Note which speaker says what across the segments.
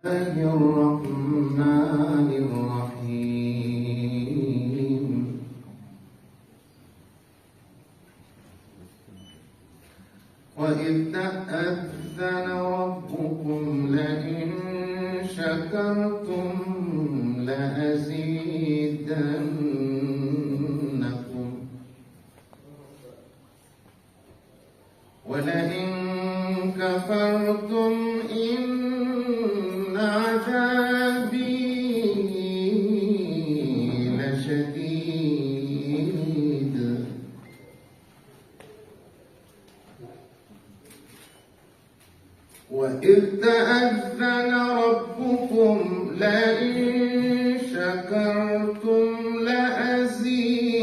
Speaker 1: الرحمن الرحيم وإذ تأذن ربكم لئن شكرتم لأزيدنكم ولئن كفرتم إن عذابي لشديد وإذ تأذن ربكم لئن شكرتم لأزيدنكم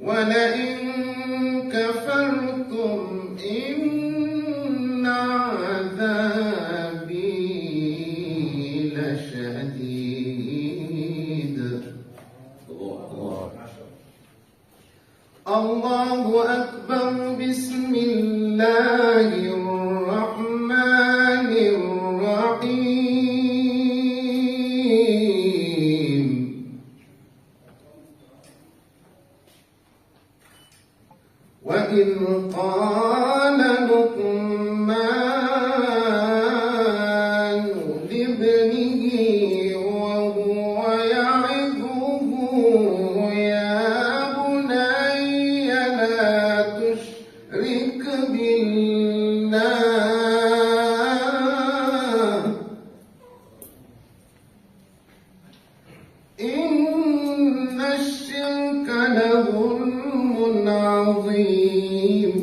Speaker 1: ولئن كفرتم إن عذابي لشديد. الله أكبر. بسم الله الرحمن الرحيم وإذ قال لقمان لابنه وهو يعظه يا بني لا تشرك بالله إن الشرك لظلم عظيم.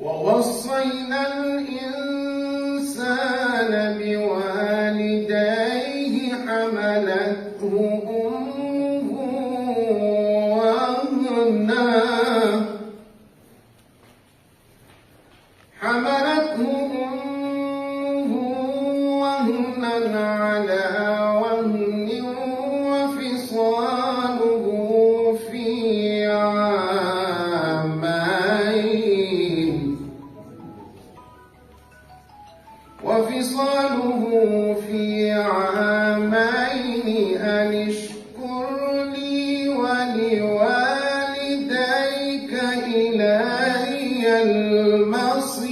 Speaker 1: ووصينا الإنسان بوالديه حملته أمه وهنا على وهن وفصاله في عامين أن اشكر لي ولوالديك إلي المصير.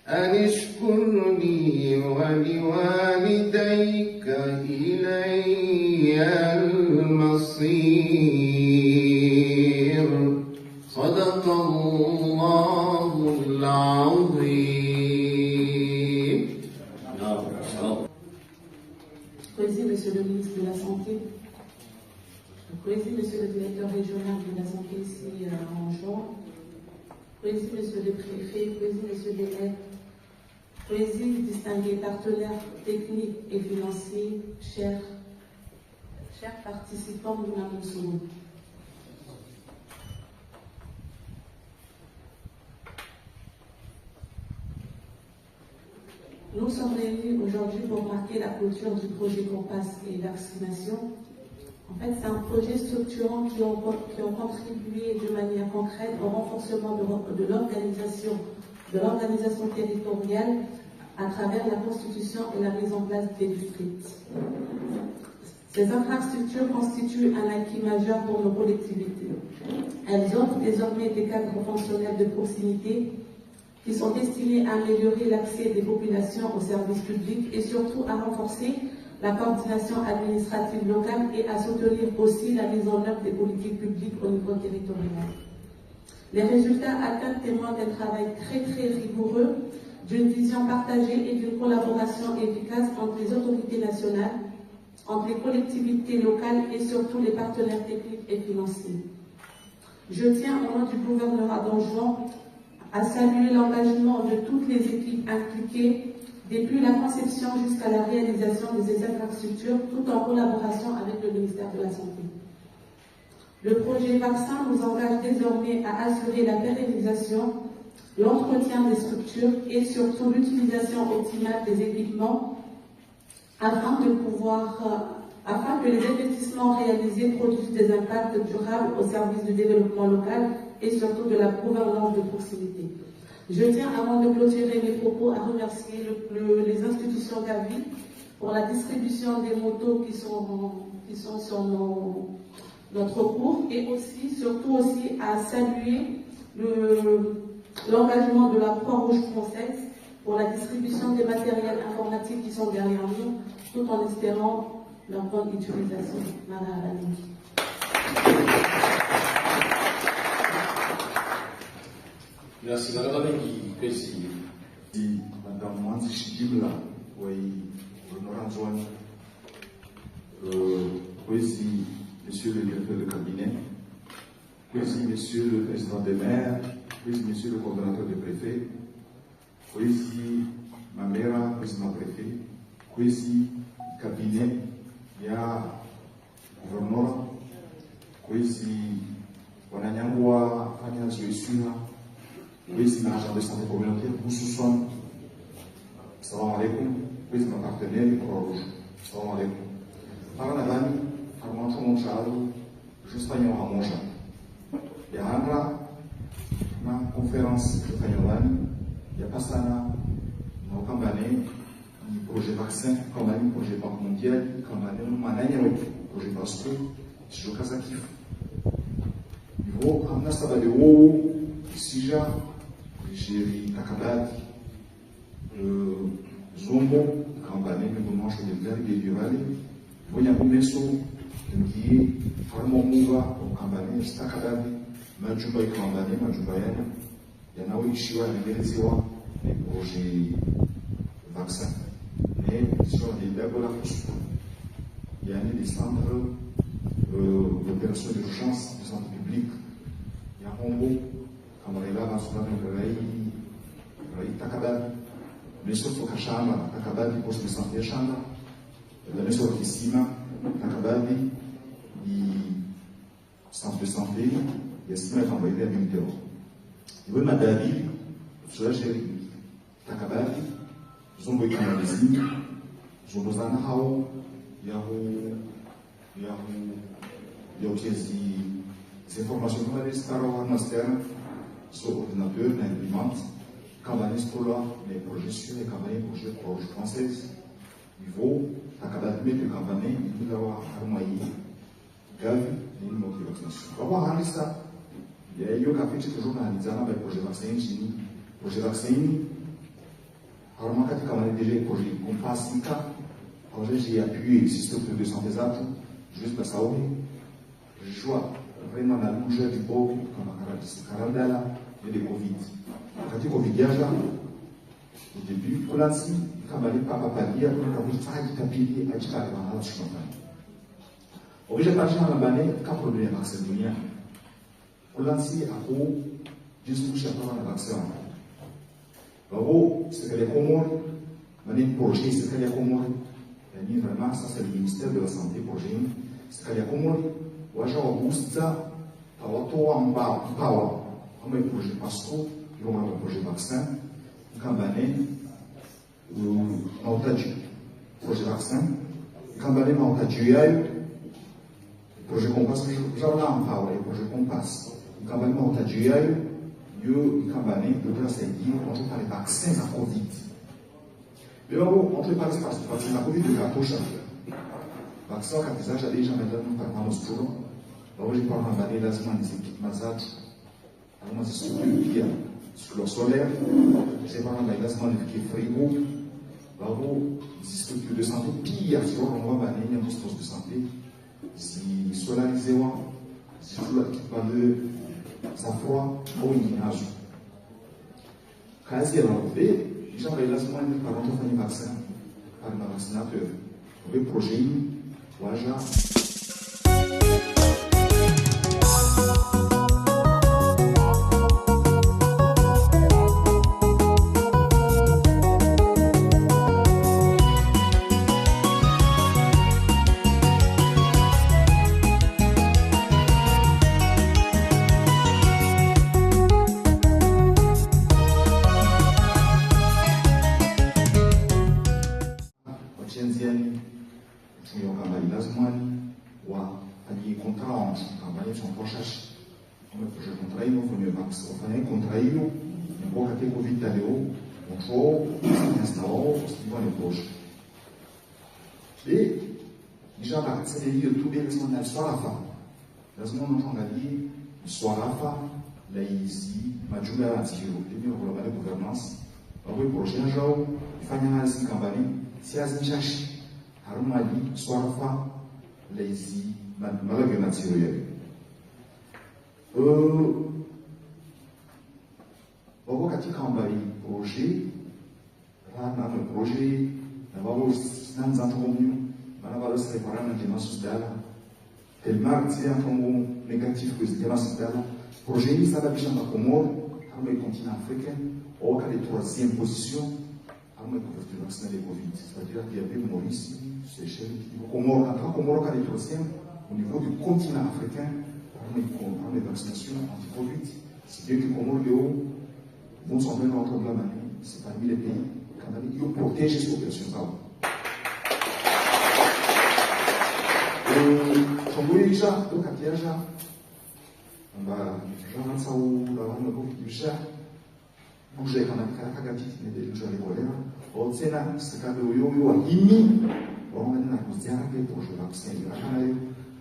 Speaker 1: أن اشكر لي ولوالديك إلي المصير. صدق الله العظيم.
Speaker 2: Président, Monsieur le ministre de la Santé, Président, Monsieur le directeur régional de la Santé ici en juin, Président, Monsieur le préfet, Président, Monsieur les maires, Président, distingués partenaires techniques et financiers, chers participants de la Monsoon. Nous sommes réunis aujourd'hui pour marquer la clôture du projet Compass et vaccination. En fait, c'est un projet structurant qui ont contribué de manière concrète au renforcement de l'organisation territoriale à travers la constitution et la mise en place des districts. Ces infrastructures constituent un acquis majeur pour nos collectivités. Elles offrent désormais des cadres fonctionnels de proximité qui sont destinés à améliorer l'accès des populations aux services publics et surtout à renforcer la coordination administrative locale et à soutenir aussi la mise en œuvre des politiques publiques au niveau territorial. Les résultats atteints témoignent d'un travail très rigoureux, d'une vision partagée et d'une collaboration efficace entre les autorités nationales, entre les collectivités locales et surtout les partenaires techniques et financiers. Je tiens au nom du gouvernement d'Anjouan à saluer l'engagement de toutes les équipes impliquées depuis la conception jusqu'à la réalisation de ces infrastructures, tout en collaboration avec le ministère de la Santé. Le projet vaccin nous engage désormais à assurer la pérennisation, l'entretien des structures et surtout l'utilisation optimale des équipements afin afin que les investissements réalisés produisent des impacts durables au service du développement local et surtout de la gouvernance de proximité. Je tiens, avant de clôturer mes propos, à remercier les institutions Gavi pour la distribution des motos qui sont sur notre cours, et aussi, surtout aussi, à saluer l'engagement de la Croix-Rouge française pour la distribution des matériels informatiques qui sont derrière nous, tout en espérant leur bonne utilisation. Madame la ministre.
Speaker 3: Merci. Madame qui précise.
Speaker 4: Madame Manzi Shidibla, oui, honorant Joan, oui, monsieur le directeur de cabinet, oui, monsieur le président des maires, oui, monsieur le coordonnateur des préfets, oui, ma mère, oui, ma préfet, oui, cabinet, il y a gouverneur, oui, on a nyangwa, fanya zoesuna, oui, ma agent de santé communautaire, Boussoussouan, salam alaikum, oui, ma partenaire, Croix-Rouge, salam alaikum. Para nadhani farmacho monchalo justanya wa moja ya hanga na conference justanya wani ya pasana na ukambane ni projet vaccin kambane projet banque mondiale kambane mananya wa projet basco sio kaza kifu hivyo hamna sababu de wo sija jeri takabati zombo kambane ni manche de verbe de vale Vogliamo começo que formou o kambane stakadabi majuba ikambane majuba yana yanaoishiwa nagerezewa ni projet vaccin mais sur les laboratoires yani des centres d'opération d'urgence des centres publics ya hombo kamarela nasubana rai takadabi mais sauf que chama takadabi poste de santé chama da mesma oficina, takabadi e centre de santé, e assim vai também ter bem teu. E vou mandar ali, só geri, takabadi, zombo e canalizinho, zombo za na hao, yahu que as informações que vai estar ao master, sobre ordinateur, na imprimante, campagne escolar, les projets les campagnes projet française. Hivyo takabadilika kambane bila wa haruma hii gavi ni motivation kwa harisa ya hiyo kapiti tunaanzana ba projet vaccin chini projet vaccin haruma katika kama déjà projet compasika projet j'ai appuyé le système de santé zatu juste pour ça je vois vraiment la longueur du bord comme carandala et de covid katika covid yaja au début pour l'instant kambali papa palia kuna kuhitaji tapili ajikali mahali shambani obje pasha nambane kapo dunia vaccin dunia kulansi ako discussion na vaccin babo serikali ya Komoro mani projet serikali ya Komoro yani vraiment ça c'est le ministère de la santé projet serikali ya Komoro waja wagusta tawatoa mpawa kama projet pasco kama projet vaccin kambane mautaji projet vaccin kambane mautaji yayo projet compass já lá mpawa projet compass kambane mautaji yayo yo kambane pour seguir on parle vaccin à covid leo on parle vaccin à covid de katosha vaccin kabisa já déjà maintenant par manostro hoje para kambane lazima niziki mazatu algumas estruturas sur solaire c'est pas mal lazima nifike frigo Bravo, des structures de santé, pire, si on voit un poste de santé, si solarisé, si on parle sa foi, au minage. Quand il y a un bébé, les gens veulent laisser par contre un vaccin, par un vaccinateur. Le projet, voilà. Kambali lazimani wafanyie contrat Kambali son recherche. Je contrat hiyo wafanye contrat hiyo kwa katika Covid leo control installou on est proche. Et déjà c'est des lieux tout bien lazima na swarafa. Lazima mtangalie swarafa la hizi majumba ya nzio ndio kwa la gouvernance. Au projet jao ifanya kazi Kambali si azinjashi harumali swarafa la hizi malaga nzio. Wako katika Kambali projet na projet na wao sanza ntomyo mana wao se preparando de nossos dela el marketing é um negativo que os demais dela projet isso da bicha na Comoro no continent africain ou à la troisième position à la couverture vaccinale de Covid, c'est-à-dire qu'il y avait Maurice, Seychelles, Comoro à la troisième au niveau du continent africain à la vaccination anti-Covid, c'est bien que Comoro le haut vont s'en venir entre la main, c'est parmi les pays qui ont protégé cette population. Tunguisha tukatiaja amba jana sau la wana kufikisha buje kana kaka titi ne de jale kolera o tsena sakabe uyoyo wa himi wanga na kuziara ke proje la kusenga kana yo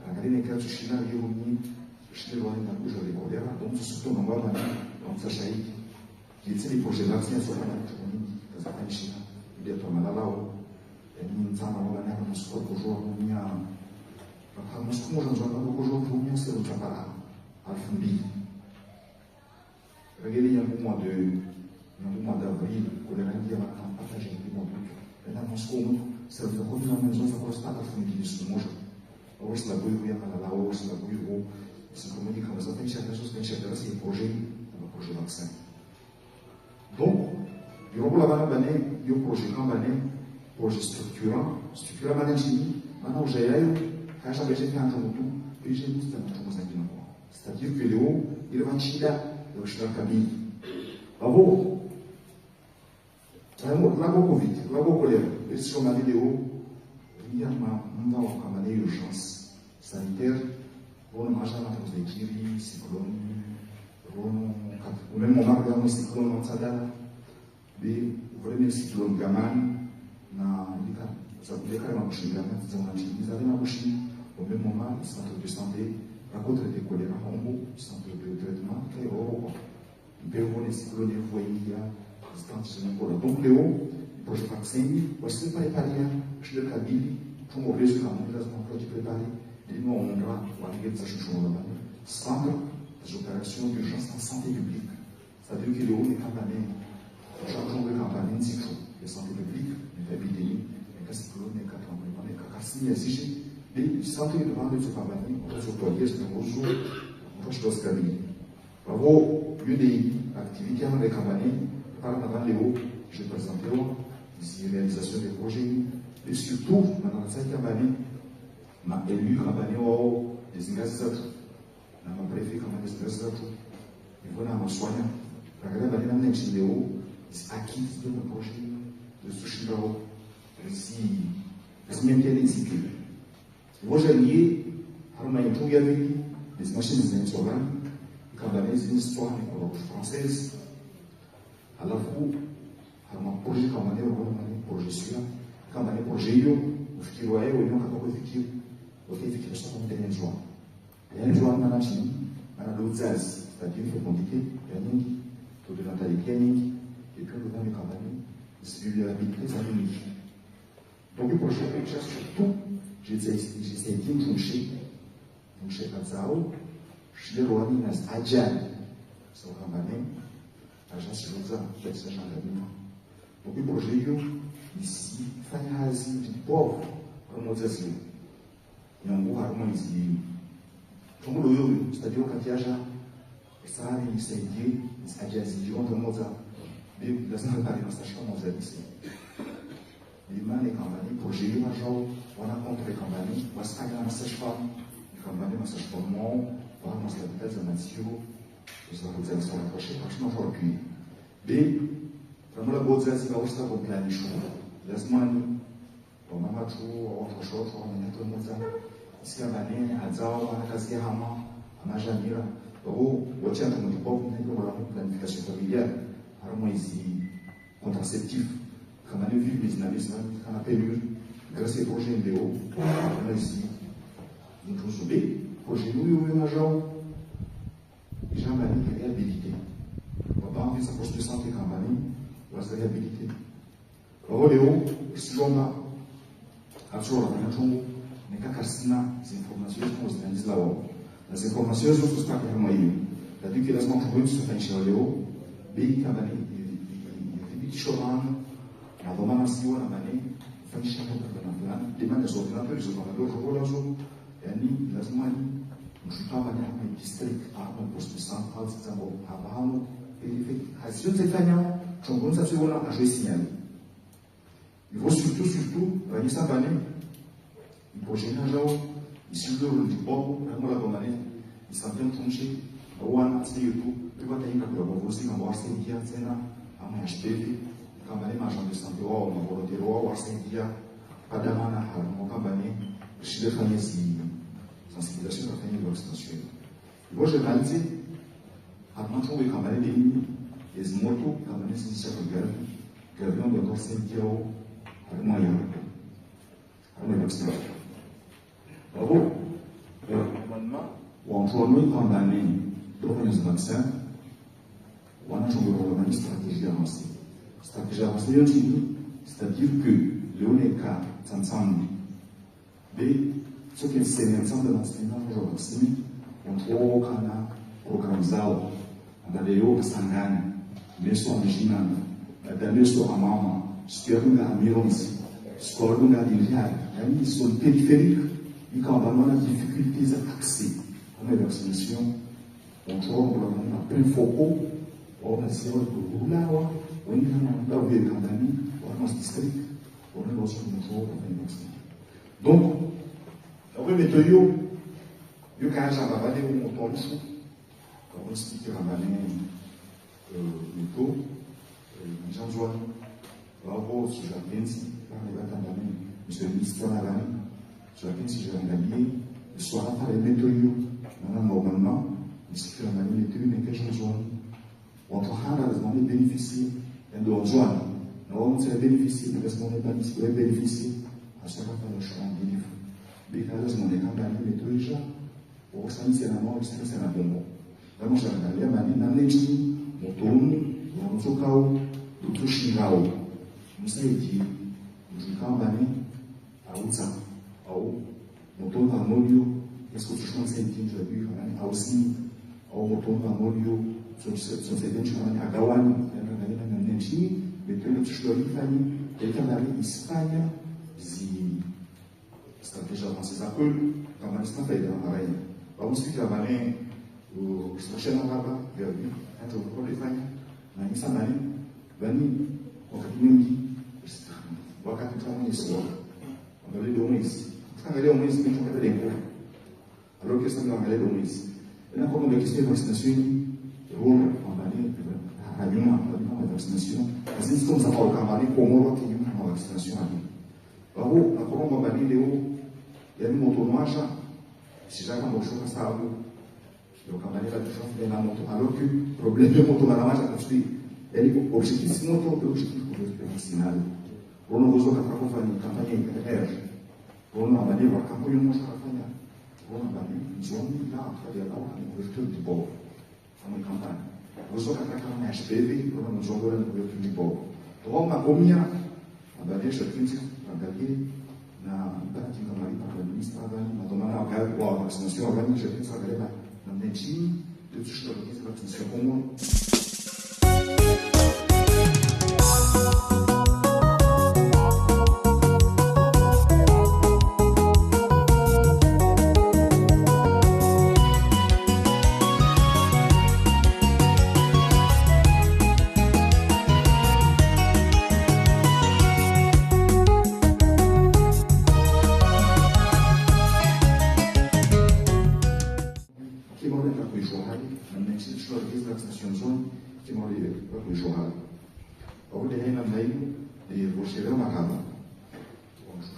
Speaker 4: angaline ka tushina yo ni shile wa na jale kolera donc surtout no ngwa na donc ça chai qui était les projets là c'est ça ni kaza kanishina ndio tumalao ni mtama wala na msoko kujua dunia Nous aujourd'hui, c'est le Japara, Alfumbi. Regardez, il y a un mois d'avril, où les gens disent partager les mots. Maintenant, Moscou, c'est le fait que la maison, ça correspond à Alfumbi, c'est le mot. Ou c'est la bouille, il y a la ou c'est la bouille, c'est comme on dit, quand vous avez chaque chose, c'est le projet vaccin. Donc, il y a un projet campagne, projet structurant, maintenant, j'ai c'est-à-dire que Léo, il va chiller le chien Kabyle. Bravo. La Covid, la colère, et si on a dit Léo, il y a une urgence sanitaire, on a mangé la cause des kiri, cyclone, ou même on a regardé un cyclone en Sadala, mais vraiment cyclone Gaman, ça voulait carrément boucher Gaman, ils avaient ma bouche. Au même moment, le centre de santé, à côté de choléra, le centre de traitement, il peut y avoir des cyclones, il y a des stances. Donc, Léo, le projet vaccin, voici préparé, je le Kabyle, pour me résoudre la projet préparé, et nous, on va arriver à ce jour-là. Centre des opérations d'urgence en santé publique. C'est-à-dire que Léo est campagne, chaque jour de campagne, c'est de santé publique, l'épidémie, les cyclones, les campagnes, les cacassines, les exigés. Et santé de vendre ce campagne, on va se produire ce bonjour, on va se faire bravo, lieu des activités dans les campagnes, par avant Léo, je présenté ici réalisation des projets, et surtout, dans cette campagne, m'a élu campagne des ingrédients, m'a préfet campagne des ingrédients, et voilà, m'a soignant. La campagne dans les Léo, c'est acquis de mon projet de sushi bravo, c'est même bien exécuté. Aujourd'hui, on a des machines d'instrument, quand on a des histoires françaises, à la fois, on a un projet comme on a un projet celui-là, quand on a un projet, on fait qu'il y a un fait ça comme des joies. Il y a un joie dans la Chine, dans l'autre c'est-à-dire qu'il faut compliquer, il y a un taux de natalité, et puis le temps de campagne, c'est de l'habitude, ça limite. Donc le projet, on cherche surtout. J'essaie de toucher Kazao, je l'ai remis dans Adjan, son campagne, agence Rosa, c'est Jean Gabin. Donc le projet, ici, Fanyazi, du pauvre, remontation. Il y a un mot harmonisé. C'est-à-dire quand il y a ça, il s'est dit, il s'est dit, on remonte ça. Mais la semaine passée, dans sa chambre, on s'est dit. Les mains des campagnes, projet major, on a rencontré les campagnes, on a stagné la sage-femme, les campagnes, on a sage-femme, on a commencé la vitesse de Mathieu, nous avons dit à la prochaine, franchement, il faut recueillir. Mais, vraiment, la bonne zone, c'est pas aussi pour planifier. Laisse-moi, mama tu autre chose on a tout le monde ici à Mané à Zao à Kazi Hama à Majamira wote anamtipofu ndio wala planification familiale harimo ici contraceptif kama ni vipi business kama pelure grâce au projet NDO on a ici nous souber projet nous major já Mané réhabilité papa fait sa poste de santé quand Mané va se réhabiliter Léo si l'on Achora manatungu ni kaka sina informações com os grandes lá as informações do está com uma aí da que elas não vão se fazer leo bem também e chorando na doma nasceu na mane faz chama para na plan demanda sobre na pessoa para do rolazo yani lazima mshutama na district ama posição alta zambo habano ele hasio zefanya chongonza sio na ajue signal. Il faut surtout, il faut il faut généralement, il suit le port, vraiment la bonne année, il s'en vient trancher, on c'est YouTube, tu vas t'aider pour avoir aussi, on va voir ces dias, c'est là, à mon HPV, quand on est agent de santé, on va voir des lois, on va voir ces dias, pas d'amana, on va campagne, je suis de famille, sensibilisation de la famille de l'extension. Il faut généraliser, à mon tour, il campagne des lignes, les motos, campagne, c'est une chef de guerre, gardien de notre syndicat, harimo vaccin. Bravo. Maintenant, on choisit quand l'année d'offrir ce vaccin, on a choisi une stratégie avancée. Stratégie avancée, c'est-à-dire que l'ONECA, ensemble, ce qui est ensemble de l'enseignement pour le vaccin, on trouve un programme ZAO, on a des hauts sanguins, mais sont originaux, mais sont à maman. Sekarang Amirons, sekarang dilihat, ini zone périphérique, il y a des difficultés à accès à la vaccination. On trouve un peu focaux, on a essayé de rouler, on a vu les campagnes, on a district, on a aussi un jour de vacciner. Donc, après les deux, il y a un jour à aller au montant de chou, on explique à le taux, Jean-Joël. Bravo, sur la pensi, par les bâtiments, monsieur le ministre Nagani, sur la pensi, je vais l'habiller, le soir après les méthodes, normalement, il se fait la manière de mais que je rejoins. On travaille à ce bénéficier, et de rejoindre. Non, c'est bénéficier, mais parce qu'on n'est pas ici, pour bénéficier, à chaque fois, le champ de livre. Mais quand on est campagne, mais tous les gens, pour ça, c'est la mort, c'est la bombe. Vraiment, j'ai regardé la manière, dans les gens, on tourne, on se casse, on touche une rao. Msaidi, mjukambani, auza, au, motonga molio, est-ce que tu chantes cette ligne de but, aussi, au motonga molio, sur cette ligne, agawani, mais que le tushori fani, quelqu'un d'aller Espagne, si, stratégie avancée, ça peut, comme un instant, fait dans pareil. On se dit que la manée, ou, prochaine arabe, vers lui, un jour, pour les fani, n'a ni sa manée, vani, wakati mwingi wakati kama Yesu angalia mwezi angalia mwezi kitu kama lengo alors que ça nous angalia mwezi na kwa mambo ya kisema vaccination role ambani hanyuma na vaccination sisi tunza kwa kama ni kwa moyo wa kinyume na vaccination hapo babu na kwa mambo bali leo ya ni moto masha sija kama ushoka sababu ndio kama ni la différence na moto alors que problème de moto na masha kasi yani objectif si moto ndio objectif pour vacciner Ono kuzoka kufanya kampanya ya ono abanye wa kampanya mmoja kafanya ono abanye njioni na akadi ya ni couverture du bord kama kampanya kuzoka kama na HPV ono mjongora ni couverture du bord to makomia abanye shakinzi abanye na mpaka kama kwa ministra abanye na domana kwa vaccination abanye shakinzi abanye na medicine de tushiriki vaccination commun.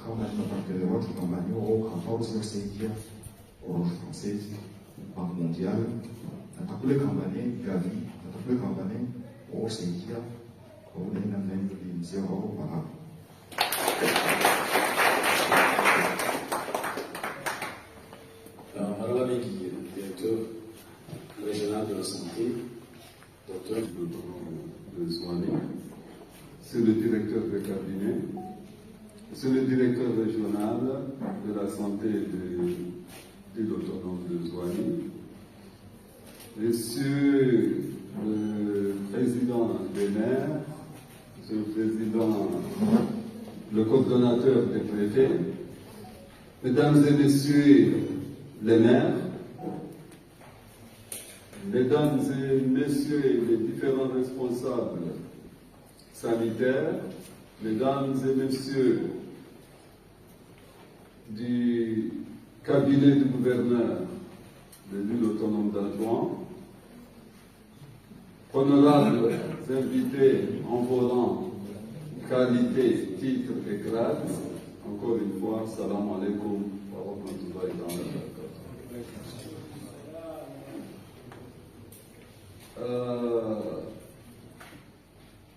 Speaker 4: kama tunapatia watu kambani au ambao zinasaidia Orange Française, Banque Mondiale, na takule kambani Gavi, na takule kambani au saidia kwa ule na neno limzee wao baba.
Speaker 3: Madame Bengi, directeur régional de la santé, docteur
Speaker 5: de Zouani, c'est le directeur de cabinet, c'est le directeur régional de la santé de l'autonome de Zouani, monsieur le président des maires, monsieur le président, le coordonnateur des préfets, mesdames et messieurs les maires, mesdames et messieurs les différents responsables sanitaires, mesdames et messieurs du cabinet du gouverneur de l'île autonome d'Anjouan, honorables invités en vos rangs, qualité, titre et grade, encore une fois, salam alaikum wa rahmatullahi wa barakatuh.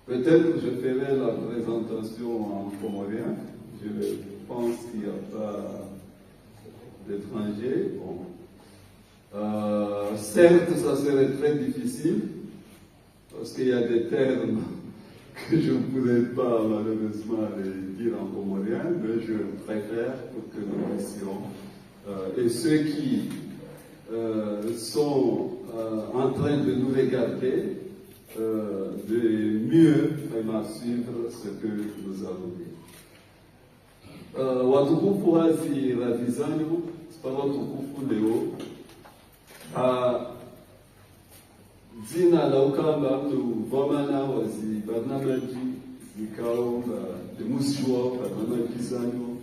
Speaker 5: Peut-être je ferai la présentation en comorien. Je pense qu'il n'y a pas d'étrangers. Bon. Certes, ça serait très difficile parce qu'il y a des termes que je ne pourrais pas malheureusement les dire en comorien, mais je préfère pour que nous puissions. Et ceux qui sont en train de nous regarder, de mieux vraiment suivre ce que nous avons dit. Watukufu wazi radizangu, sipara watukufu leo, zina la ukamba tuvamana wazi barnamaji zikao de musio barnamaji zangu,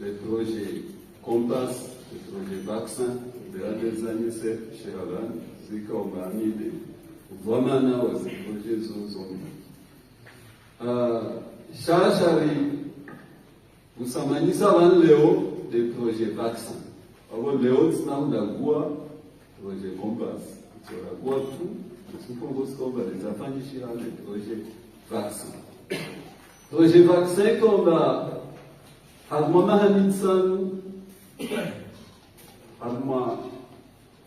Speaker 5: les projets Compass, les projets vaccins, de la des années 7 chez Alan, zikao de vamana wazi projets zozoni. Shashari usamanyisa van leo des projets vaccins. Alors leo tunamdagua projet Compass. Tunadagua tu, tusipongoza kwamba litafanyishia le projet vaccin. Projet vaccin kwamba harmama hanitsan harma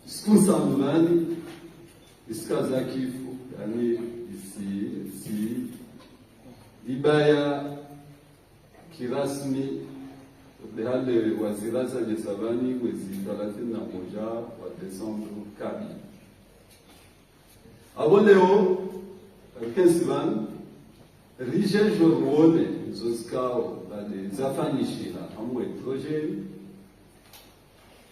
Speaker 5: skunsanulani iskaza kifu, yani si ibaya kirasmi hali waziraza jesabani mwezi 31 wa Desemba kabi. Abo leo kesiban rije jorwone zoskao bade zafanyishira amwe projet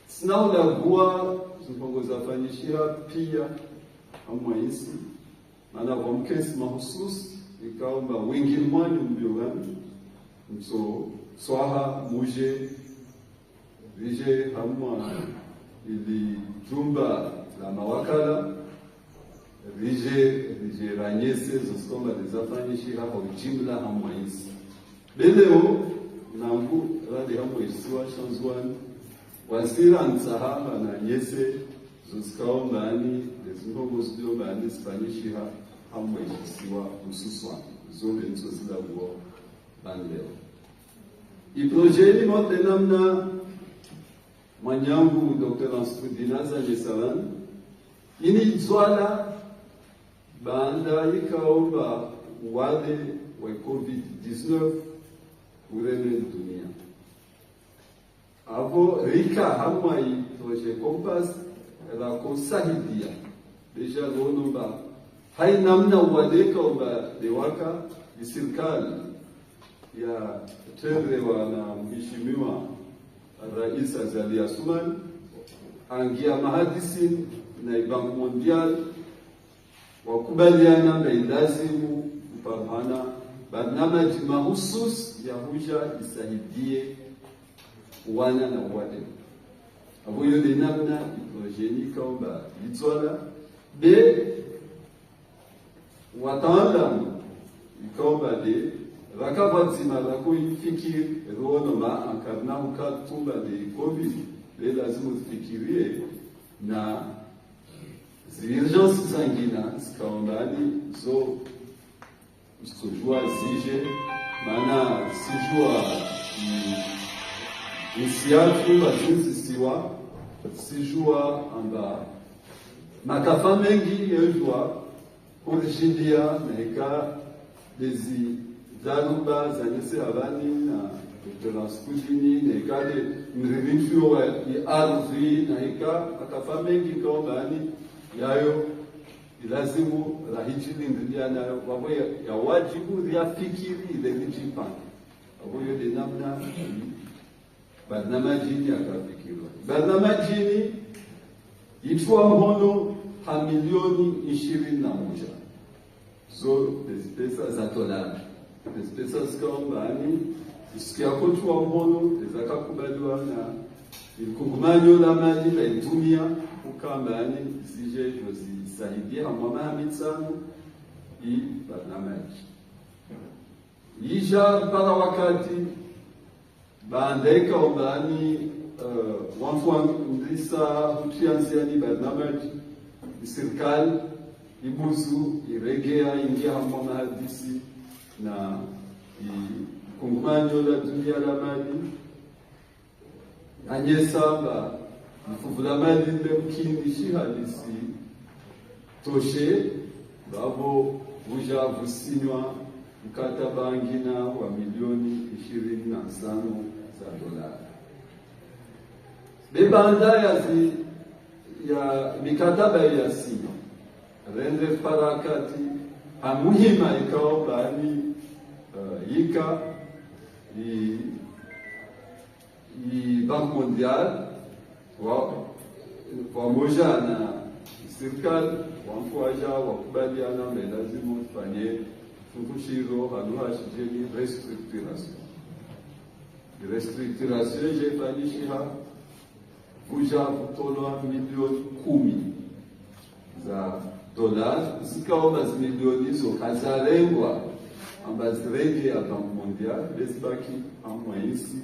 Speaker 5: sinaula gua zipongo zafanyishira pia amwe isi mana vomkesi mahususi ikaomba wengine mwani mbiogani mso swaha muje rije hamwa ili jumba la mawakala rije ranyese zoskomba dezafanyishira kwa ujimla hamwa isi beleo nangu radi hamwa isiwa shanzwani wasira nsahaba na nyese zoskaomba ani dezinkongo zidiomba ani sifanyishira hamwe isiwa ususwa zobe nso zidaguo bandeo. Iprojeni mote namna mwanyangu Dr. Anstrudinaza Jesavan ini zwala banda ikaomba wale wa COVID-19 urene dunia. Avo rika hamwa i projet Compass la kosahidia deja gonomba hai namna wadeka oba dewaka serikali ya terewa na mheshimiwa Rais Azali Assoumani angia mahadisi na Banque Mondiale wakubaliana na ilazimu kupambana barnamaji mahusus ya huja isaidie wana na wade. Abo yo de namna projeni kaomba itwala be wataalamu ikaomba de vakavadzima vakuifikiri ronoma akarna ukatumba de covid le lazima ufikirie na zirurgence zangina zikaombani zo zojua zije maana sijua isiatu vazinzisiwa sijua amba makafa mengi yojua kurishindia naika lezi dharuba zanyese abani na violence kujini naika de mrivinfio ya ardhi naika makafa mengi kaombani yayo ilazimu rahijilindria nayo wabo ya wajibu riafikiri ile rijipanga wabo yo de namna barnamajini akafikiriwa barnamajini itwa mhono ha milioni 21 zo pesa za dolari pesa zikaombani zisikiakotwa mhono zikakubaliwa na ilikugumanyo la mali la dunia ukambani zije zisaidia mama hamitsano i barnamaji ija para wakati baandeka ombani wanfuandisa hutianziani barnamaji serikali ibuzu iregea ingia mama hadisi na kungumanyo la dunia la mali anyesamba mfuvula mali nde mkindi shihalisi toshe babo vuja vusinywa mkataba ngina wa milioni 25 za dolari bebanda ya mikataba ya sinywa rende parakati amuhima ikao bani yika i Banque Mondiale pamoja na serikali wamfuaja wakubaliana lazima tufanye fukushiro hanuhashijeni restructuration jefanyishiha kuja kutolwa milioni 10 za dolari zikaomba milioni hizo hazalengwa amba zirege ya Banque Mondiale bezibaki amwaisi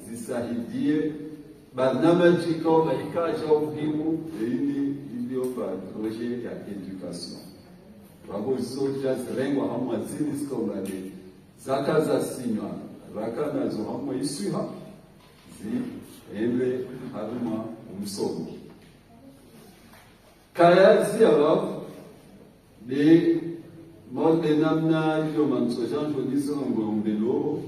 Speaker 5: zisahidie barnamaji kaomba ikaja umuhimu ini iliomba projet ya education wabo zoja zirengwa hamwa zini zikaomba de zaka za sinywa raka nazo hamwa isuha ziende haruma umsomo kayazi abavu de mode namna yo mansojan jodizo ngombelo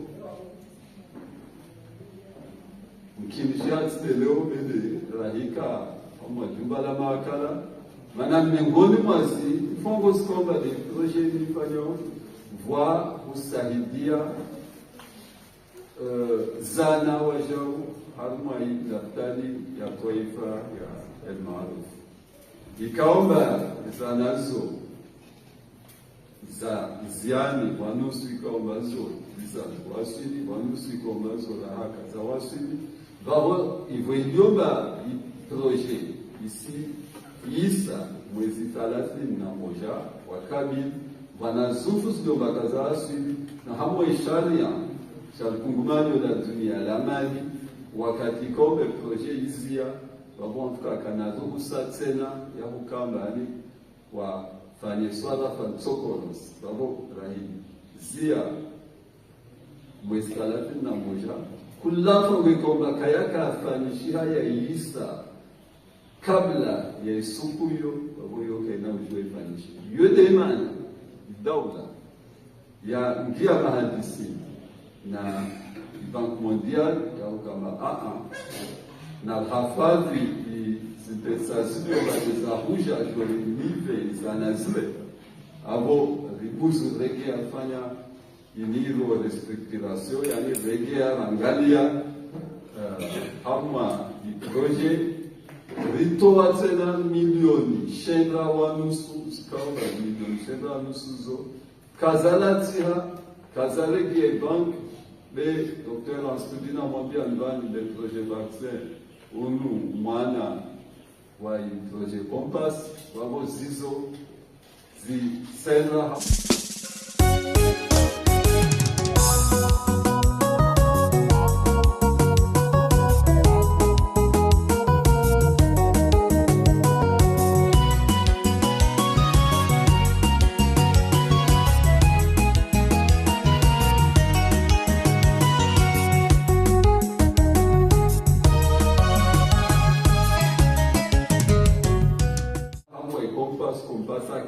Speaker 5: mkimjia steleo bede rahika kama jumba la makala mana miongoni mwazi fongo skomba de projet nifanyo voa usaidia zana wajao harumai daftari ya taifa ya El-Maruf ikaomba zanazo za ziani wanusu ikaomba zo za wasili wanusu ikaomba zo la haka za wasili vavo hivyo iliomba projet isi isa mwezi 31 wakabili wanazufu ziomba kaza asili na hamo isharia shalkungumanyo la dunia la mali wakati kombe projet izia wabontuka kanazo usatsena ya hukambani wa fanye swala fansokoros babo rahim zia mwezi 31 kulafu ngekomba kayaka afanyishiha ya isa kabla ya isuku yo babo yo kaina ujue fanyishi yode imani dawla ya ngia mahadisi na Banque Mondiale ya ukamba na hafadhi zipesasio za huja jori nive zanazile abo ribuzu rege afanya iniro restructuration yani rege angalia hama projet ritoa tena milioni shendra wanusu zikawa milioni shendra wanusu zo kazalatiha kazalege bank le docteur Anstudina mwambia ndani le projet vaccin unu mwana wa projet Compass wabo zizo zisena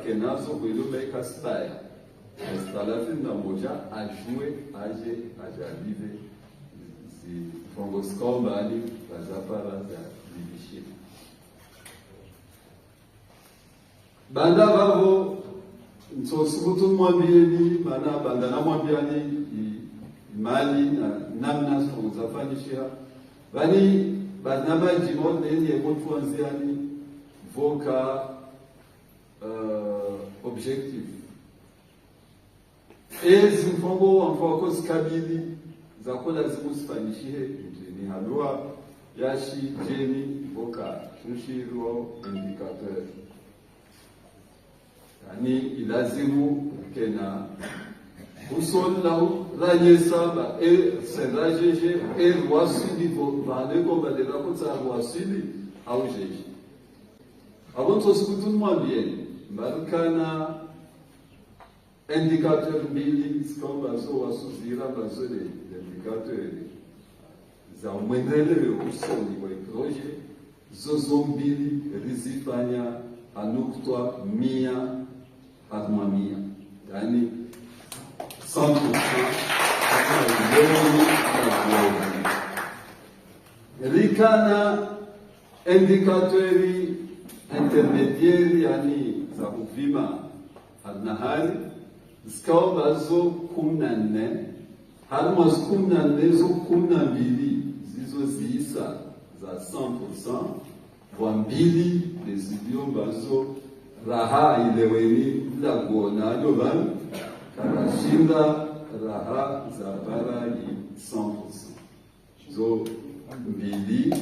Speaker 5: kenazo kuilumeka staya 31 ajue aje ajalive zifongosikombani bazapara za libishia banda vavo nsosubutu mwambieni mana banda na mwambiani imali na namna zafanyishia bani banaba jimone ni ekotuanziani voka objectif ezi mfongo amfoko zikabili zako lazima usifanyishie ni halua yashi jeni voka shushiro indicateur yani ilazimu kena usonlau ranyesaba senrajeje rwasili vaneko badela kotsa rwasili au jeje abonto sikutu mwambieni mbarukana indicateur mbili sikomba zo wasuzira bazole indicateur za mwendeleo usoni wa projet zozo mbili rizifanya anuktwa 100 hadma 100 yani 100% rikana indikatori intermediari yani za kupima hadnahari zikawa zo 14 harimo 14 zo 12 zizo ziisa za 100% wa mbili dezidiomba zo raha ileweni la guonado van karashinda raha za bara yi 100% zo mbili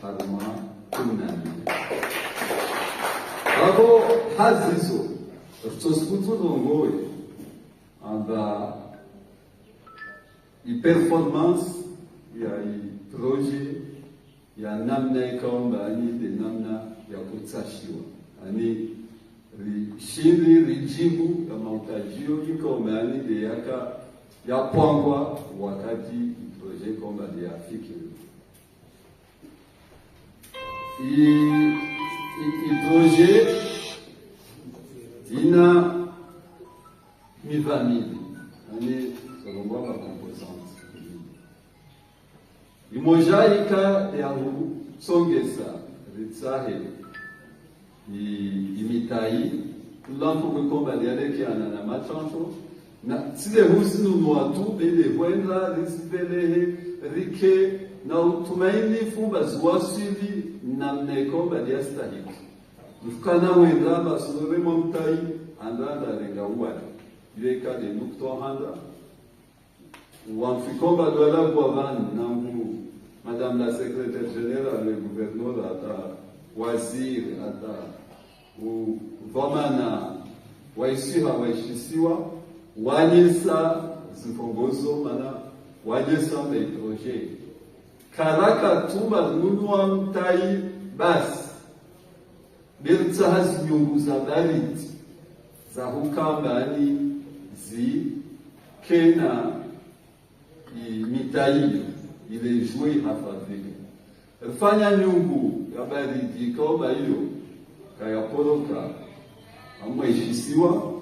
Speaker 5: harma 14 hapo hazizo toskutu nongoe anda performance ya projet ya namna ikaomba ani de namna ya kutsashiwa ani rishindi rijibu kama utajio ikaomba ani de yaka ya pangwa wakati projet komba de afiki projet ina mivamili ani solongwa ma composante imojaika ya songesa ritsahe imitai tulampo kwekomba lialekeana na machancho na sile husinu mwatu bele wenda risivelehe rike na utumaini fumba zuwasili na mnekomba liastahiki mfukana wenda basuremo mtai andanda renga uwani ileka de nukto handa wamfikomba dola kwa van nangu Madame la secrétaire générale, le gouverneur, wazir, vamana, waishiha, waishisiwa, wanyesa, zifongozo, mana, wanyesa, meitroje. Karaka tuma nunua mtai, basi. Birtsa hazi nyungu za bariti, za hukambani, kena, mitai, il est joué à faveur. Fanya nyungu ya baridi kaomba hiyo kayaporoka amweshisiwa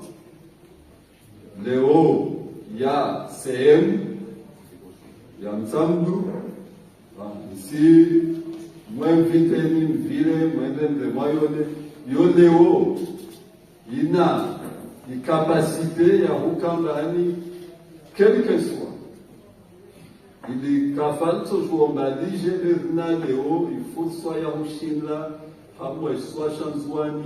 Speaker 5: leo ya sehemu ya msamdu si mwemviteni mvile mwende mlemayone yo leo ina ikapasite ya hukambani quelque soit ili kafalto juombalije leo il faut soit ya ushinda hamwe soit chanzwani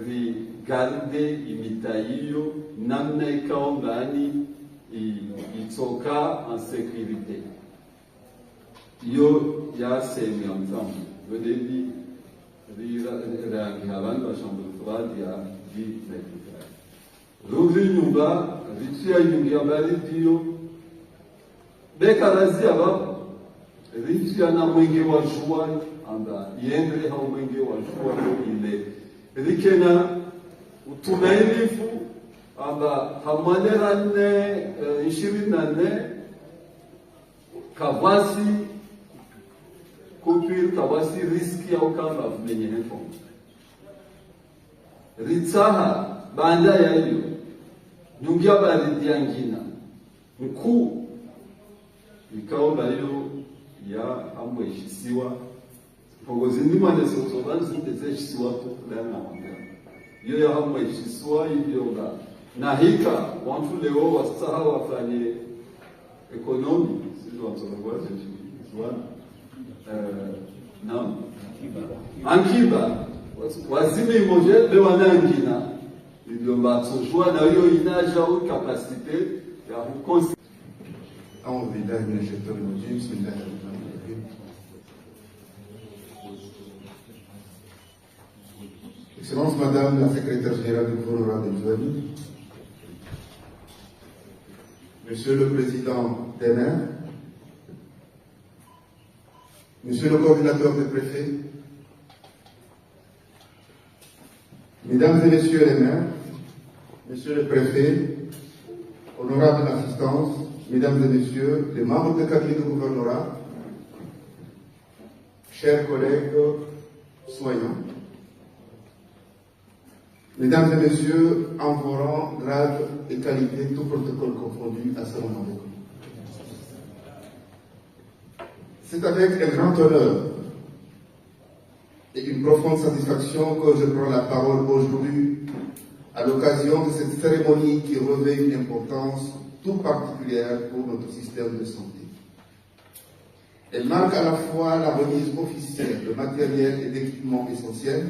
Speaker 5: ri garde imitaio namna ikaongani itoka en sécurité yo ya semi ensemble vedeli rangi abantu bashambo froide ya di nekutara rugri nyumba ritia yungi abali dio bekarazia baba ritia na mwenge wa juani anda yendre hao mwenge wa juani ile rikena utumainifu amba hamanera ne 24 kavasi kupir kavasi riski ya ukamba vmenye hefo ritsaha baada ya hiyo nungia baridi yangina mkuu ikaomba hiyo ya amweshisiwa pongozi ndima nesosobanzi ndezeshisiwa tukulana wanga hiyo ya amweshisiwa hivyo nga na hika watu leo wasaha wafanye ekonomi sisi wazorogwaje zwana naam ankiba wazime imoje leo anangina ndio mbatsojwa na hiyo inaja kapasite ya kukonsi
Speaker 4: أعوذ بالله من الشيطان الرجيم بسم الله الرحمن الرحيم Excellence Madame la Secrétaire Générale du gouvernement de Djouani, Monsieur le Président des maires, Monsieur le Coordinateur des préfets, Mesdames et Messieurs les maires, Monsieur le Préfet, honorable assistance, Mesdames et Messieurs, les membres du cabinet du gouvernorat, chers collègues soignants, Mesdames et Messieurs, en vos rangs, grades et qualités, tout protocole confondu, assalamu alaikum. C'est avec un grand honneur et une profonde satisfaction que je prends la parole aujourd'hui à l'occasion de cette cérémonie qui revêt une importance tout particulière pour notre système de santé. Elle marque à la fois la remise officielle de matériel et d'équipements essentiels,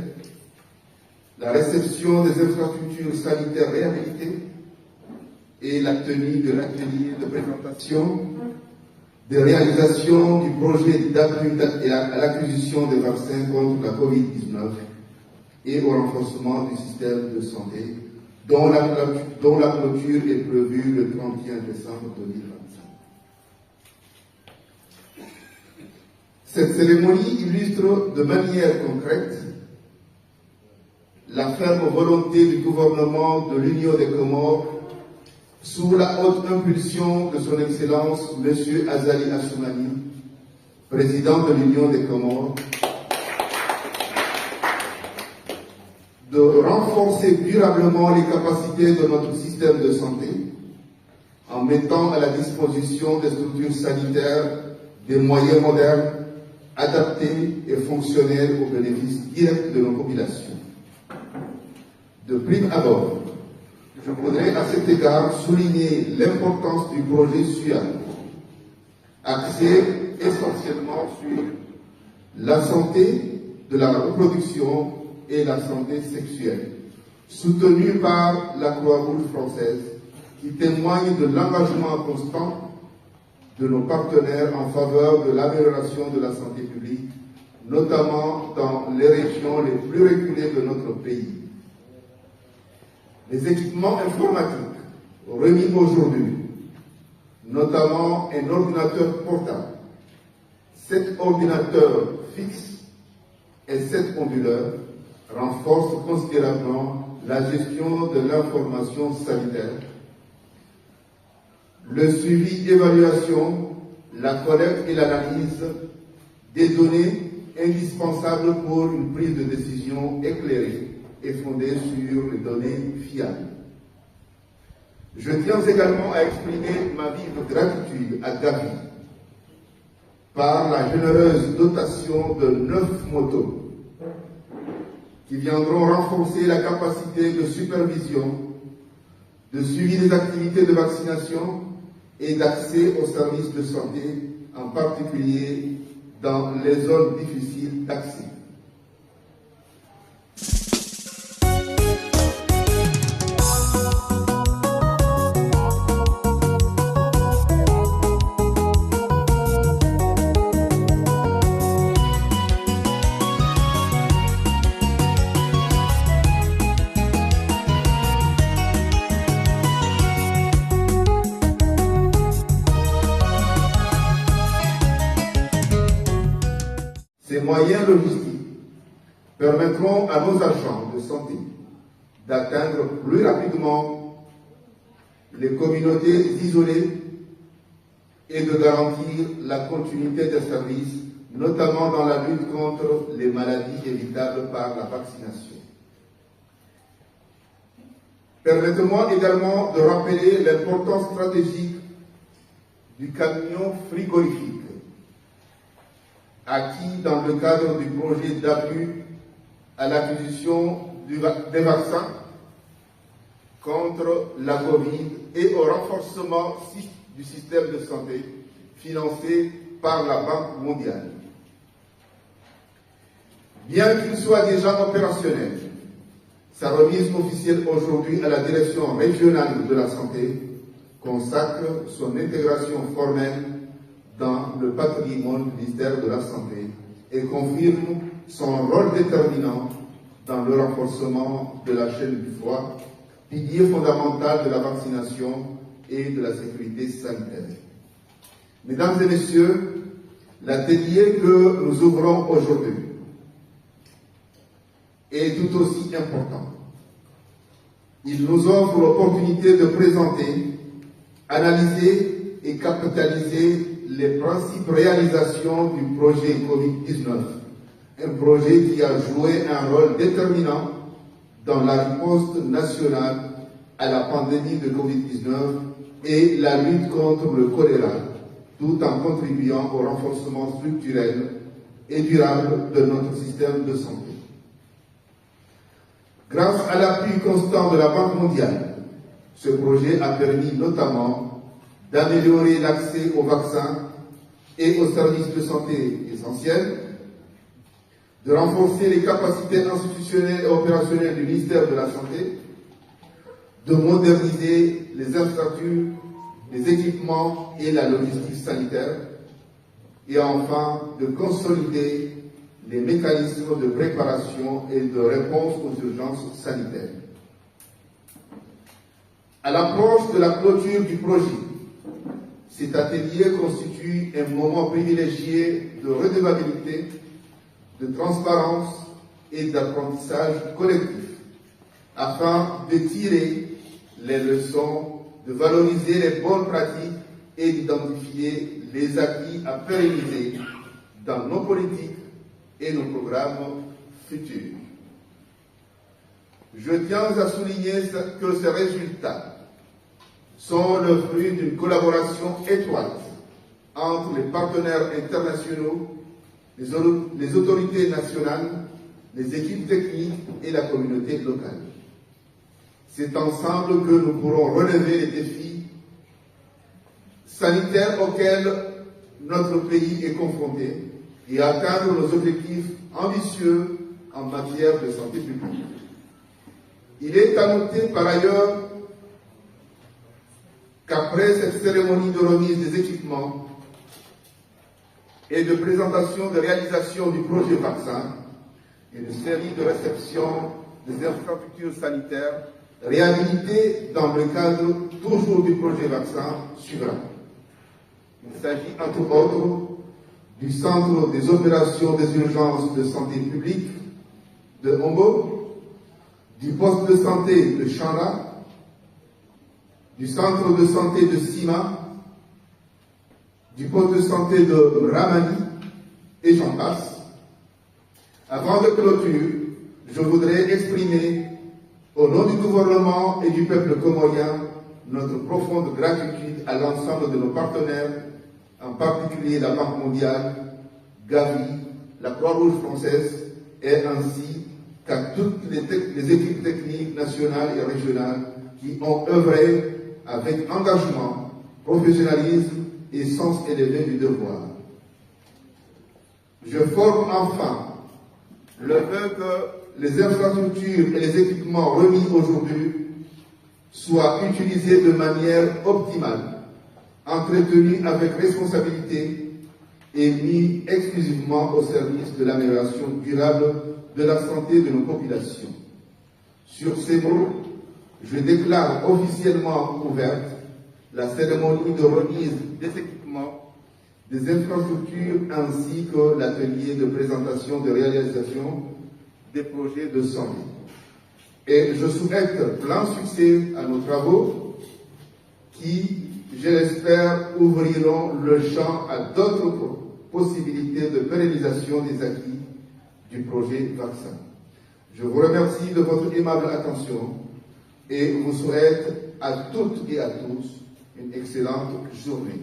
Speaker 4: la réception des infrastructures sanitaires réhabilitées et la tenue de l'atelier de présentation des réalisations du projet d'appui à l'acquisition des vaccins contre la COVID-19 et au renforcement du système de santé, dont la clôture est prévue le 31 décembre 2025. Cette cérémonie illustre de manière concrète la ferme volonté du gouvernement de l'Union des Comores, sous la haute impulsion de son Excellence M. Azali Assoumani, président de l'Union des Comores, de renforcer durablement les capacités de notre système de santé en mettant à la disposition des structures sanitaires des moyens modernes, adaptés et fonctionnels au bénéfice direct de nos populations. De prime abord, je voudrais à cet égard souligner l'importance du projet SUA, axé essentiellement sur la santé de la reproduction et la santé sexuelle, soutenu par la Croix-Rouge française, qui témoigne de l'engagement constant de nos partenaires en faveur de l'amélioration de la santé publique, notamment dans les régions les plus reculées de notre pays. Les équipements informatiques remis aujourd'hui, notamment un ordinateur portable, 7 ordinateurs fixes et 7 onduleurs, renforcent considérablement la gestion de l'information sanitaire, le suivi, évaluation, la collecte et l'analyse des données indispensables pour une prise de décision éclairée et fondée sur les données fiables. Je tiens également à exprimer ma vive gratitude à Gavi par la généreuse dotation de 9 motos qui viendront renforcer la capacité de supervision, de suivi des activités de vaccination et d'accès aux services de santé, en particulier dans les zones difficiles d'accès. Ces moyens logistiques permettront à nos agents de santé d'atteindre plus rapidement les communautés isolées et de garantir la continuité des services, notamment dans la lutte contre les maladies évitables par la vaccination.
Speaker 6: Permettez-moi également de rappeler l'importance stratégique du camion frigorifique acquis dans le cadre du projet d'appui à l'acquisition des vaccins contre la Covid et au renforcement du système de santé financé par la Banque mondiale. Bien qu'il soit déjà opérationnel, sa remise officielle aujourd'hui à la Direction régionale de la santé consacre son intégration formelle dans le patrimoine du ministère de la Santé et confirme son rôle déterminant dans le renforcement de la chaîne du froid, pilier fondamental de la vaccination et de la sécurité sanitaire. Mesdames et messieurs, l'atelier que nous ouvrons aujourd'hui est tout aussi important. Il nous offre l'opportunité de présenter, analyser et capitaliser les principales réalisations du projet Covid-19, un projet qui a joué un rôle déterminant dans la riposte nationale à la pandémie de Covid-19 et la lutte contre le choléra, tout en contribuant au renforcement structurel et durable de notre système de santé. Grâce à l'appui constant de la Banque mondiale, ce projet a permis notamment d'améliorer l'accès aux vaccins et aux services de santé essentiels, de renforcer les capacités institutionnelles et opérationnelles du ministère de la Santé, de moderniser les infrastructures, les équipements et la logistique sanitaire, et enfin de consolider les mécanismes de préparation et de réponse aux urgences sanitaires. À l'approche de la clôture du projet, cet atelier constitue un moment privilégié de redevabilité, de transparence et d'apprentissage collectif, afin de tirer les leçons, de valoriser les bonnes pratiques et d'identifier les acquis à pérenniser dans nos politiques et nos programmes futurs. Je tiens à souligner que ces résultats sont le fruit d'une collaboration étroite entre les partenaires internationaux, les autorités nationales, les équipes techniques et la communauté locale. C'est ensemble que nous pourrons relever les défis sanitaires auxquels notre pays est confronté et atteindre nos objectifs ambitieux en matière de santé publique. Il est à noter par ailleurs qu'après cette cérémonie de remise des équipements et de présentation de réalisation du projet vaccin et de série de réception des infrastructures sanitaires réhabilitées dans le cadre toujours du projet vaccin suivant. Il s'agit entre autres du Centre des opérations des urgences de santé publique de Hombo, du poste de santé de Chanda, du centre de santé de Sima, du poste de santé de Ramani, et j'en passe. Avant de clôture, je voudrais exprimer, au nom du gouvernement et du peuple comorien, notre profonde gratitude à l'ensemble de nos partenaires, en particulier la Banque mondiale, Gavi, la Croix-Rouge française, et ainsi qu'à toutes les équipes techniques nationales et régionales qui ont œuvré avec engagement, professionnalisme et sens élevé du devoir. Je forme enfin le vœu que les infrastructures et les équipements remis aujourd'hui soient utilisés de manière optimale, entretenus avec responsabilité et mis exclusivement au service de l'amélioration durable de la santé de nos populations. Sur ces mots, je déclare officiellement ouverte la cérémonie de remise des équipements, des infrastructures ainsi que l'atelier de présentation de réalisation des projets de santé. Et je souhaite plein succès à nos travaux qui, je l'espère, ouvriront le champ à d'autres possibilités de pérennisation des acquis du projet vaccin. Je vous remercie de votre aimable attention. et vous souhaite à toutes et à tous une excellente journée.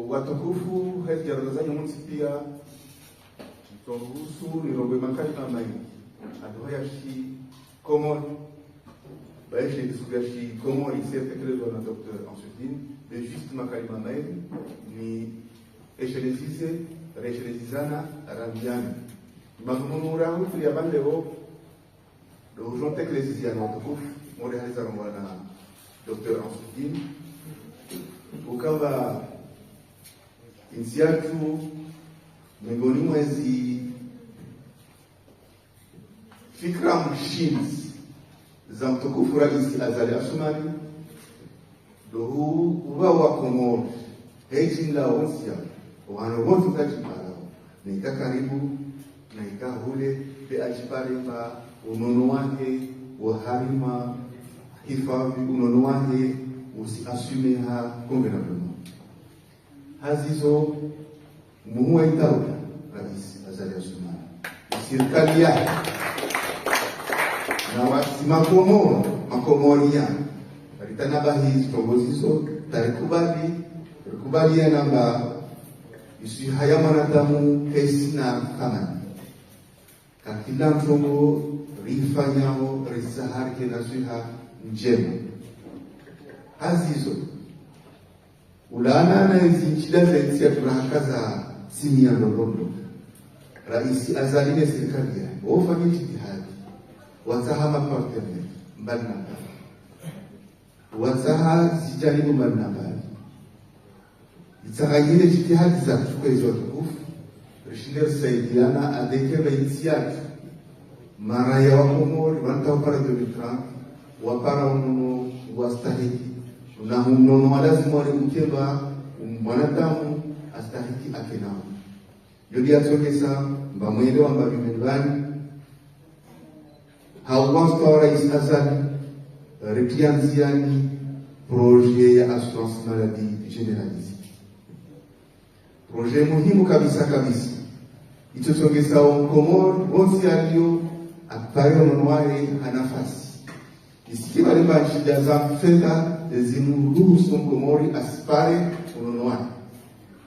Speaker 6: Watukufu hezjarozanya munsi pia turuhusu nirogwe makalima mengi adoyashi komori baishe disugashi komori setekelezwa na Dr. Ansudin de juste makalima mengi ni reshelezizana rambiani mazumunu rahu tuli abandeo do jontekelezizia na watukufu morehaliza rongwa na Dr. Ansudin ukamba nchi yetu miongoni mwezi fikra mshinzi za mtukufu Rais Azali Assoumani dohu uba wa Komoro hejin la onsia wana wote kachipala nika karibu na ikahule pe ajipale pa unono wake wa harima hifadhi unono wake usiasume ha convenablement hazizo muhuwa itaula Rais Azali Assoumani serikali yake na wasi makomoria ritanaba hizi tongozizo tarikubali ya namba isi haya mwanadamu hesi na kamani kakila mtongo rifanyao risahari kena suha njema hazizo ulana na zinchida za nchi ya turahakaza simi ya lolondo Rais Azali na serikali ya wafanye jitihadi wazaha mapartene mbali na mbali wazaha zijaribu mbali na mbali itagayile jitihadi za kuchukua watukufu rishinde saidiana adekeba nchi yake mara ya wakomori wanta para 2030 wapara unono wastahiki na unono lazima wale mkeba mwanadamu astahiki akenao yodi atokesa mbamwele wa mbabimendani hauwansto Rais Azali rekianziani projet ya assurance maladie generalisée projet muhimu kabisa itotongesa Komoro onsi alio apare mwanwae hanafasi isikiwa limba shida za fedha zimuruhusu Komori asipare unonwani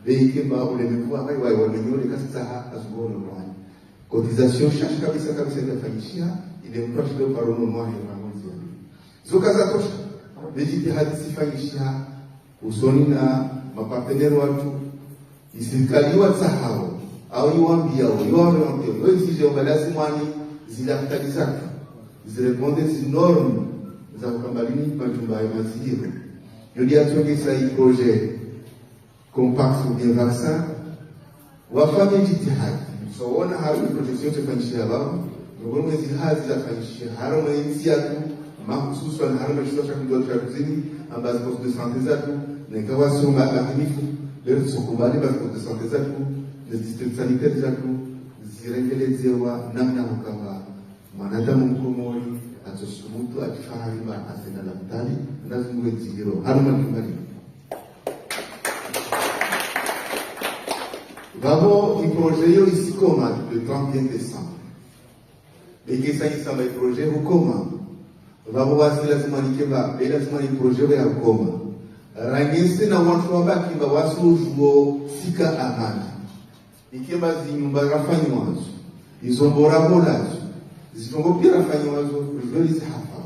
Speaker 6: beikemba ulemekuwa hai wai wamenyole kasitaha azugoro unonwani cotisation shashi kabisa inafanyishia ile mtu ashilo para unonwani rangonzi ya zoka za tosha jitihadi sifanyishia usoni na mapartenero watu isikali watsahao au iwambia wezi lazimani zilaftali zake zireponde zinorme za kukambalini majumba ya mazingira yodi atongesa hii projet compact bien vaccin wafanye jitihadi so ona haru projection tefanyishia baba ngoni mwezi hazi za fanyishia haru mwezi yatu mahususan haru mwezi za kudota kuzini ambazo poste de santé zatu na ikawa soma akinifu leo sokubali ba poste de santé zatu les districts sanitaires zatu zirengelezewa namna hukawa mwanadamu Mkomori atosumutu atifahariba asena la mtali ndazumwe zigiro haruma kimbali babo i projet yo isikoma le 31 décembre ekesa isamba i projet hukoma babo wasi lazima nikeba lazima ni projet ya hukoma rangisi na watu wabaki ba wasujuo sika amani ikemba zinyumba rafanywazo izombora bolazo zitongopia rafanywazo rivoli zihafa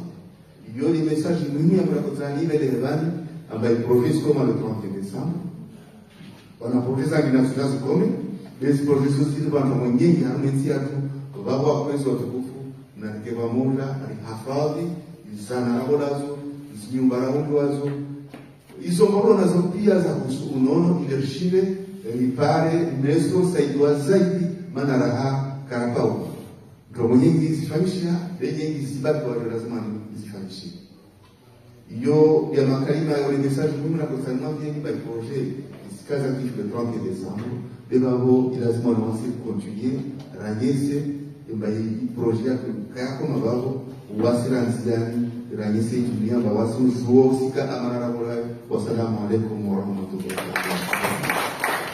Speaker 6: iyo ni message muhimu ya mrakotani imelevani ambaye province koma le 31 décembre wanapoteza binafsi kome basi province zile bana mwingine hamwenzi yatu baba kwezi watukufu na nikeba mola alihafadhi izana na bolazo izinyumba raundwazo izo mbona nazo pia za unono leadership ripare nesto saidwa zaidi maana raha karapao ndio mwenyewe zifanyisha yenye zibaki wa lazima zifanyishe iyo ya makalima ya message muhimu na kusanwa bien by projet isikaza kitu le 30 décembre bebabo lazima lancer continuer ranyese mbai projet kaya kama babo wasiranziani ranyese dunia bawasu zuo sika amara bola. Wassalamu alaikum warahmatullahi wabarakatuh.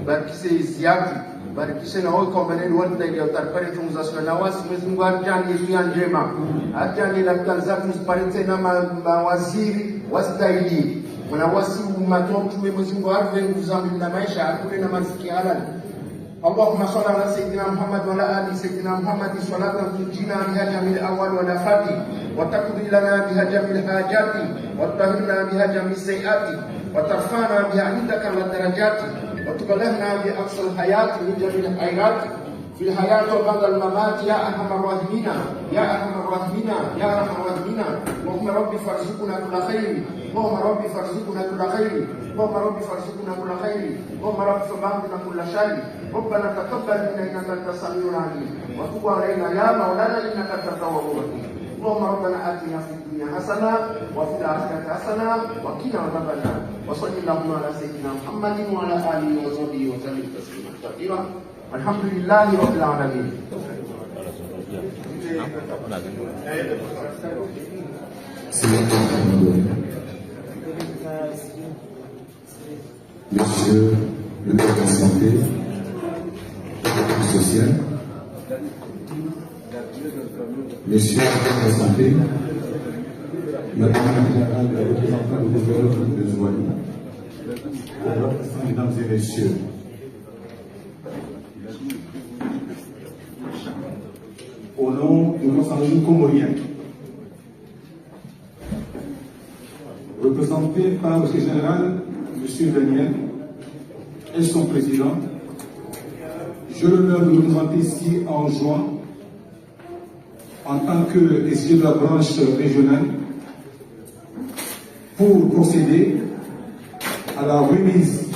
Speaker 1: barikishe ziatu, barikishe na wao kombeni wote ndio utaripare tunzaswa na wasi Mwenyezi Mungu arjani ya njema, arjani na kanzatu ziparite na mawaziri wastahili, wana wasi umatoa tuwe Mwenyezi Mungu arve kuzambi na maisha akule na maziki halali. اللهم صل على سيدنا محمد وعلى ال سيدنا محمد صلاه تنجينا بها جميع الاول والافات وتقضي لنا بها جميع الحاجات وتطهرنا بها جميع السيئات وترفعنا بها عندك على الدرجات وتبلغنا باقصى الحياه من جميع الخيرات في الحياه وبعد الممات يا ارحم الراحمين يا ارحم الراحمين يا ارحم الراحمين. اللهم ربي فارزقنا كل خير، اللهم ربي فارزقنا كل خير، اللهم ربي فارزقنا كل خير، اللهم ربي فباركنا كل شر. ربنا تقبل منا انك انت السميع العليم وتب علينا يا مولانا انك انت التواب الرحيم. اللهم ربنا اتنا في الدنيا حسنه وفي الاخره حسنه وقنا عذاب النار. وصل اللهم على سيدنا محمد وعلى اله وصحبه وسلم تسليما كثيرا. الحمد لله رب العالمين.
Speaker 7: Monsieur le ministre de la Santé, sociale, Monsieur le ministre de la Santé, Madame la générale, la représentante du gouvernement de Zouani, mesdames et messieurs, au nom de l'Assemblée comorienne, représenté par le général M. Daniel et son président, j'ai l'honneur de vous présenter ici en juin en tant que décidé de la branche régionale pour procéder à la remise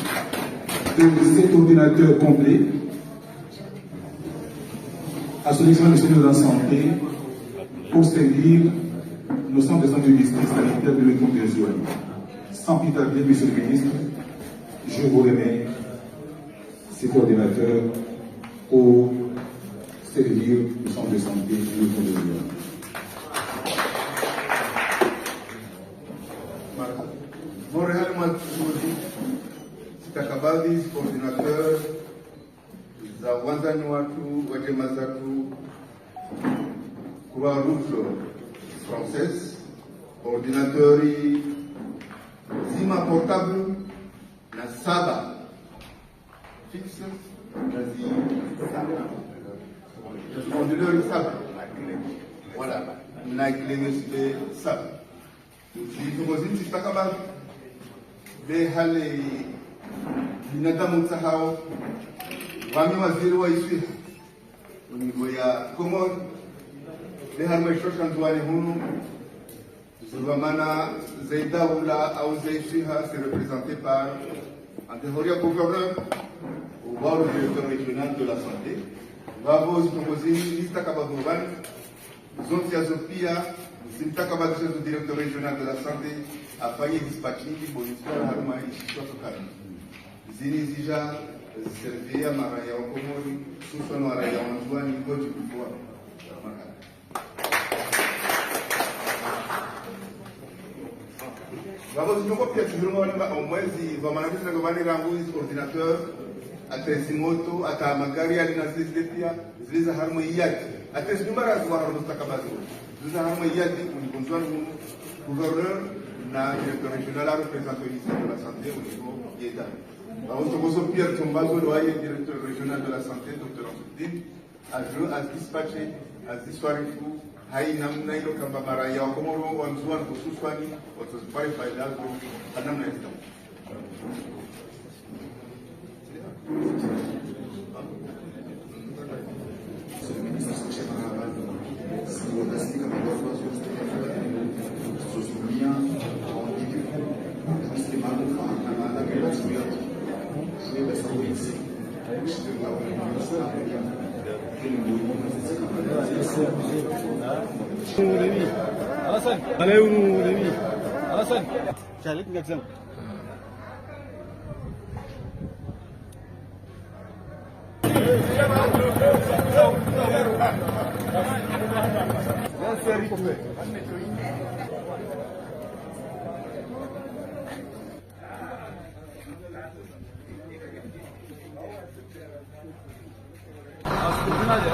Speaker 7: de cet ordinateur complet à son excellence de la santé pour servir nos centres de santé du district sanitaire de l'équipe de Zouani. Sans plus tarder, monsieur le ministre, je vous remets cet ordinateur pour servir le centre de santé de l'équipe de Zouani.
Speaker 6: Montréal stakabadhi ordinateur za wanzani watu wa jamaa zetu Croix Rouge française, ordinatori zima portable na saba fixe na ordinateur saba voilà na kilomita saba tukozini stakabadhi be hale binadamu sahau wami waziri wa iswi unigoya komor be har mai shoshan zuwa ne hunu Zulvamana Zaidaoula au Zaïfiha, c'est représenté par Antehoria gouverneur au bord du directeur régional de la santé. Vavo Zitomozini, Lista Kabadovan, Zontia Zopia, Zinta Kabadosha du directeur régional de la santé, a failli dispatcher Boliswa Harma Ishitokani. Zini Zija, Servia Maraya Okomori, Susano Araya Wanzuani, Goji Kufua. Vamos pia tuliona mwezi wa manafisi na gavana rangu hizo ordinateur atesi moto ata magari alina zile pia zile za harmo yake atesi numara za harmo stakabadhi zile za harmo yake unikonzwa gouverneur na directeur régional a représenté ici de la santé au niveau d'État. Vamos Pierre Tombazo le directeur régional de la santé Dr. Ansudin a dispatché a dissoirifu hai namna hilo kamba mara ya Komoro wanzuan hususani watazipari faida kwa namna hiyo.
Speaker 8: Alasan, aleu Nemi. Alasan, calik nggak jam. Hadi.